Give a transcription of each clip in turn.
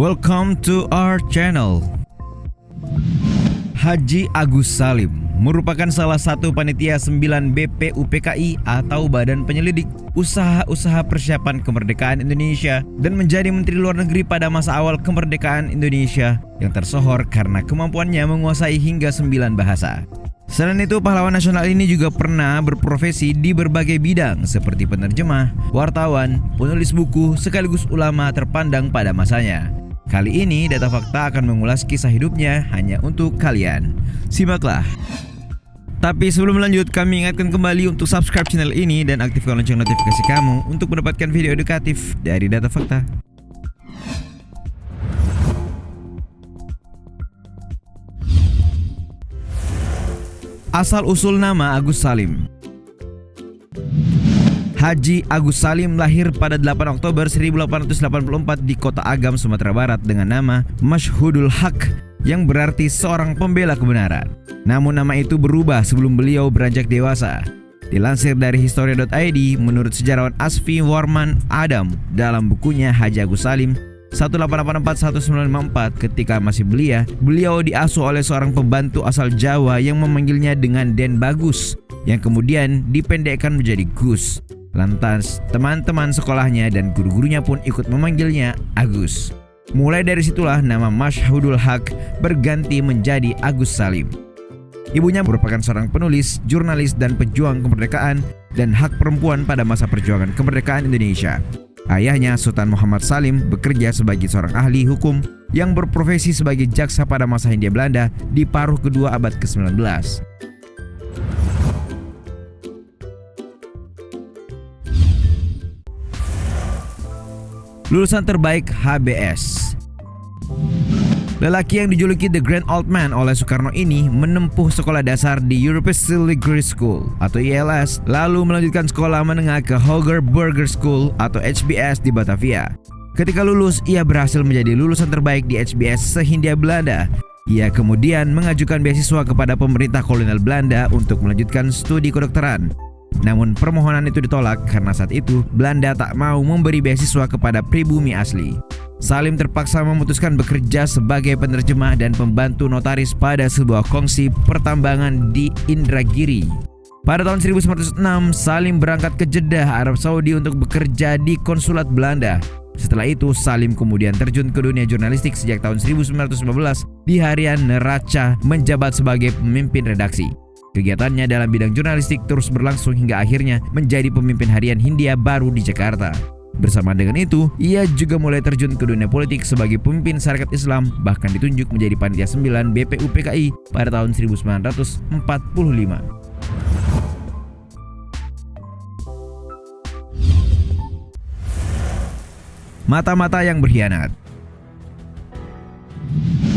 Welcome to our channel. Haji Agus Salim merupakan salah satu panitia 9 BPUPKI atau Badan Penyelidik Usaha-Usaha Persiapan Kemerdekaan Indonesia dan menjadi Menteri Luar Negeri pada masa awal kemerdekaan Indonesia yang tersohor karena kemampuannya menguasai hingga 9 bahasa. Selain itu, pahlawan nasional ini juga pernah berprofesi di berbagai bidang seperti penerjemah, wartawan, penulis buku, sekaligus ulama terpandang pada masanya. Kali ini Data Fakta akan mengulas kisah hidupnya hanya untuk kalian. Simaklah. Tapi sebelum lanjut, kami ingatkan kembali untuk subscribe channel ini dan aktifkan lonceng notifikasi kamu untuk mendapatkan video edukatif dari Data Fakta. Asal-usul nama Agus Salim. Haji Agus Salim lahir pada 8 Oktober 1884 di Kota Agam, Sumatera Barat dengan nama Mashhudul Haq yang berarti seorang pembela kebenaran. Namun nama itu berubah sebelum beliau beranjak dewasa. Dilansir dari Historia.id, menurut sejarawan Asfi Warman Adam dalam bukunya Haji Agus Salim 1884-1954, ketika masih belia, beliau diasuh oleh seorang pembantu asal Jawa yang memanggilnya dengan Den Bagus, yang kemudian dipendekkan menjadi Gus. Lantas, teman-teman sekolahnya dan guru-gurunya pun ikut memanggilnya Agus. Mulai dari situlah nama Mashhudul Haq berganti menjadi Agus Salim. Ibunya merupakan seorang penulis, jurnalis, dan pejuang kemerdekaan dan hak perempuan pada masa perjuangan kemerdekaan Indonesia. Ayahnya, Sultan Muhammad Salim, bekerja sebagai seorang ahli hukum yang berprofesi sebagai jaksa pada masa Hindia Belanda di paruh kedua abad ke-19. Lulusan terbaik HBS. Lelaki yang dijuluki The Grand Old Man oleh Soekarno ini menempuh sekolah dasar di European Degree School atau ILS, lalu melanjutkan sekolah menengah ke Hoger Burger School atau HBS di Batavia. Ketika lulus, ia berhasil menjadi lulusan terbaik di HBS se-Hindia Belanda. Ia kemudian mengajukan beasiswa kepada pemerintah kolonial Belanda untuk melanjutkan studi kedokteran. Namun permohonan itu ditolak karena saat itu Belanda tak mau memberi beasiswa kepada pribumi asli. Salim terpaksa memutuskan bekerja sebagai penerjemah dan pembantu notaris pada sebuah kongsi pertambangan di Indragiri. Pada tahun 1906, Salim berangkat ke Jeddah, Arab Saudi untuk bekerja di konsulat Belanda. Setelah itu, Salim kemudian terjun ke dunia jurnalistik sejak tahun 1915 di harian Neraca, menjabat sebagai pemimpin redaksi. Kegiatannya dalam bidang jurnalistik terus berlangsung hingga akhirnya menjadi pemimpin harian Hindia Baru di Jakarta. Bersama dengan itu, ia juga mulai terjun ke dunia politik sebagai pemimpin Sarekat Islam, bahkan ditunjuk menjadi panitia 9 BPUPKI pada tahun 1945. Mata-mata yang berkhianat.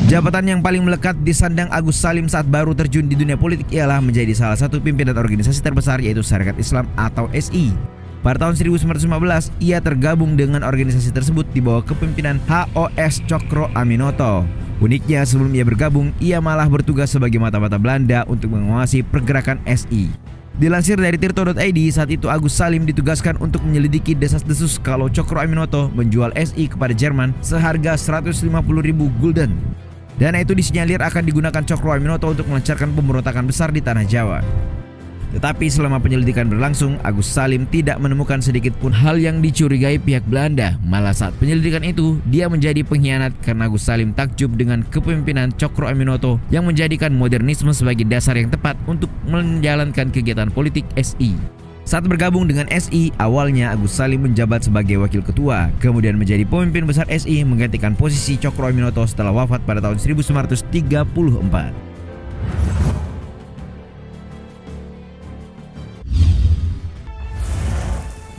Jabatan yang paling melekat disandang Agus Salim saat baru terjun di dunia politik ialah menjadi salah satu pimpinan organisasi terbesar, yaitu Sarekat Islam atau SI. Pada tahun 1915, ia tergabung dengan organisasi tersebut di bawah kepemimpinan HOS Cokro Aminoto. Uniknya, sebelum ia bergabung, ia malah bertugas sebagai mata-mata Belanda untuk mengawasi pergerakan SI. Dilansir dari Tirto.id, saat itu Agus Salim ditugaskan untuk menyelidiki desas-desus kalau Cokro Aminoto menjual SI kepada Jerman seharga 150.000 gulden. Dana itu disinyalir akan digunakan Cokro Aminoto untuk melancarkan pemberontakan besar di tanah Jawa. Tetapi selama penyelidikan berlangsung, Agus Salim tidak menemukan sedikit pun hal yang dicurigai pihak Belanda. Malah saat penyelidikan itu, dia menjadi pengkhianat karena Agus Salim takjub dengan kepemimpinan Cokro Aminoto yang menjadikan modernisme sebagai dasar yang tepat untuk menjalankan kegiatan politik SI. Saat bergabung dengan SI, awalnya Agus Salim menjabat sebagai wakil ketua, kemudian menjadi pemimpin besar SI menggantikan posisi Cokro Aminoto setelah wafat pada tahun 1934.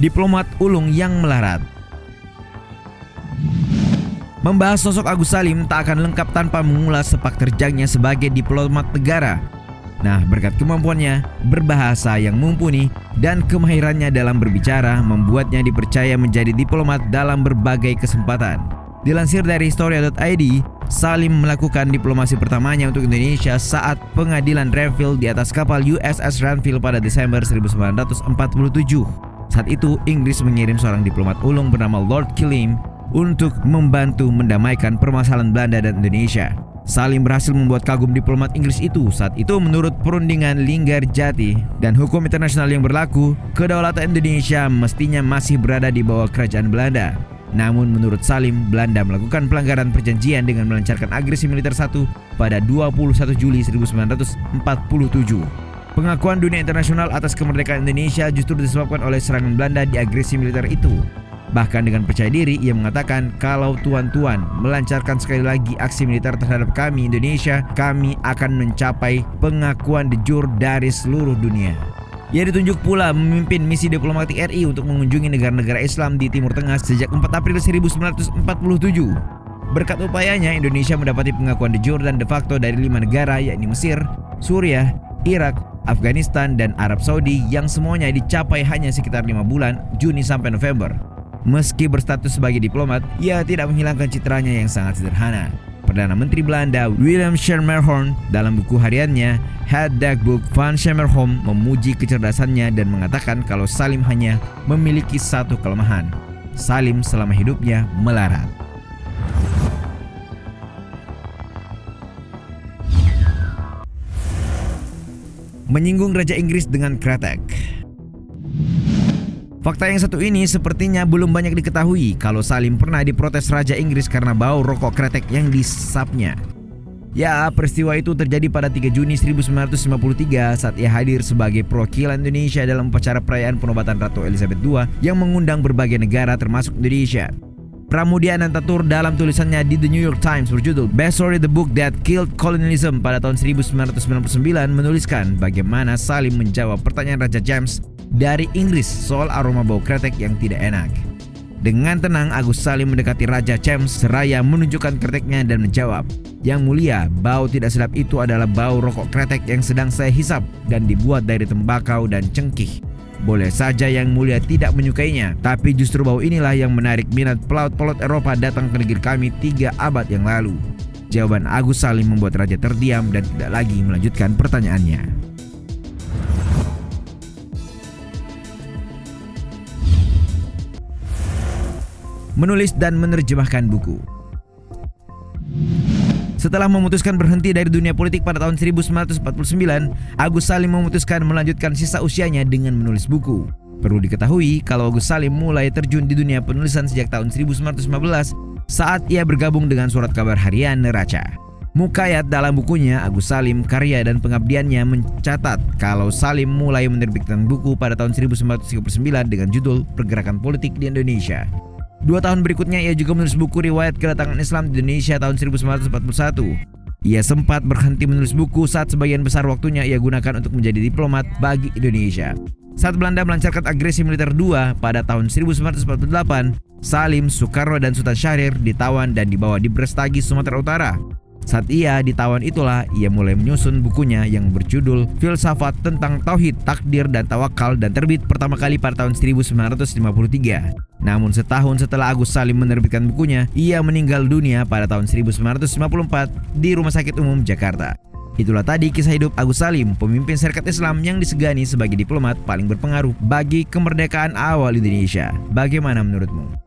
Diplomat ulung yang melarat. Membahas sosok Agus Salim tak akan lengkap tanpa mengulas sepak terjangnya sebagai diplomat negara. Nah, berkat kemampuannya berbahasa yang mumpuni dan kemahirannya dalam berbicara, membuatnya dipercaya menjadi diplomat dalam berbagai kesempatan. Dilansir dari Historia.id, Salim melakukan diplomasi pertamanya untuk Indonesia saat pengadilan Renville di atas kapal USS Renville pada Desember 1947. Saat itu, Inggris mengirim seorang diplomat ulung bernama Lord Killim untuk membantu mendamaikan permasalahan Belanda dan Indonesia. Salim berhasil membuat kagum diplomat Inggris itu. Saat itu menurut perundingan Linggarjati dan hukum internasional yang berlaku, kedaulatan Indonesia mestinya masih berada di bawah kerajaan Belanda. Namun menurut Salim, Belanda melakukan pelanggaran perjanjian dengan melancarkan agresi militer 1 pada 21 Juli 1947. Pengakuan dunia internasional atas kemerdekaan Indonesia justru disebabkan oleh serangan Belanda di agresi militer itu. Bahkan dengan percaya diri, ia mengatakan kalau tuan-tuan melancarkan sekali lagi aksi militer terhadap kami Indonesia, kami akan mencapai pengakuan de jure dari seluruh dunia. Ia ditunjuk pula memimpin misi diplomatik RI untuk mengunjungi negara-negara Islam di Timur Tengah sejak 4 April 1947. Berkat upayanya, Indonesia mendapati pengakuan de jure dan de facto dari 5 negara yakni Mesir, Suriah, Irak, Afghanistan, dan Arab Saudi yang semuanya dicapai hanya sekitar 5 bulan, Juni sampai November. Meski berstatus sebagai diplomat, ia tidak menghilangkan citranya yang sangat sederhana. Perdana Menteri Belanda Willem Schemerhorn dalam buku hariannya Het Dagboek van Schemerhorn memuji kecerdasannya dan mengatakan kalau Salim hanya memiliki satu kelemahan. Salim selama hidupnya melarat. Menyinggung Raja Inggris dengan kretek. Fakta yang satu ini sepertinya belum banyak diketahui kalau Salim pernah diprotes Raja Inggris karena bau rokok kretek yang disesapnya. Ya, peristiwa itu terjadi pada 3 Juni 1953 saat ia hadir sebagai perwakilan Indonesia dalam upacara perayaan penobatan Ratu Elizabeth II yang mengundang berbagai negara termasuk Indonesia. Pramudia Anantatur dalam tulisannya di The New York Times berjudul Best Story the Book That Killed Colonialism pada tahun 1999 menuliskan bagaimana Salim menjawab pertanyaan Raja James dari Inggris soal aroma bau kretek yang tidak enak. Dengan tenang, Agus Salim mendekati Raja James seraya menunjukkan kreteknya dan menjawab, "Yang mulia, bau tidak sedap itu adalah bau rokok kretek yang sedang saya hisap dan dibuat dari tembakau dan cengkih. Boleh saja Yang Mulia tidak menyukainya, tapi justru bau inilah yang menarik minat pelaut-pelaut Eropa datang ke negeri kami 3 abad yang lalu." Jawaban Agus Salim membuat Raja terdiam dan tidak lagi melanjutkan pertanyaannya. Menulis dan menerjemahkan buku. Setelah memutuskan berhenti dari dunia politik pada tahun 1949, Agus Salim memutuskan melanjutkan sisa usianya dengan menulis buku. Perlu diketahui kalau Agus Salim mulai terjun di dunia penulisan sejak tahun 1915 saat ia bergabung dengan surat kabar harian Neraca. Mukayat dalam bukunya Agus Salim, Karya dan Pengabdiannya mencatat kalau Salim mulai menerbitkan buku pada tahun 1939 dengan judul Pergerakan Politik di Indonesia. 2 tahun berikutnya ia juga menulis buku Riwayat Kedatangan Islam di Indonesia tahun 1941. Ia sempat berhenti menulis buku saat sebagian besar waktunya ia gunakan untuk menjadi diplomat bagi Indonesia. Saat Belanda melancarkan agresi militer 2 pada tahun 1948, Salim, Soekarno, dan Sultan Syahrir ditawan dan dibawa di Brastagi, Sumatera Utara. Saat ia ditawan itulah ia mulai menyusun bukunya yang berjudul Filsafat tentang Tauhid, Takdir, dan Tawakal dan terbit pertama kali pada tahun 1953. Namun setahun setelah Agus Salim menerbitkan bukunya, ia meninggal dunia pada tahun 1954 di Rumah Sakit Umum Jakarta. Itulah tadi kisah hidup Agus Salim, pemimpin Serikat Islam yang disegani sebagai diplomat paling berpengaruh bagi kemerdekaan awal Indonesia. Bagaimana menurutmu?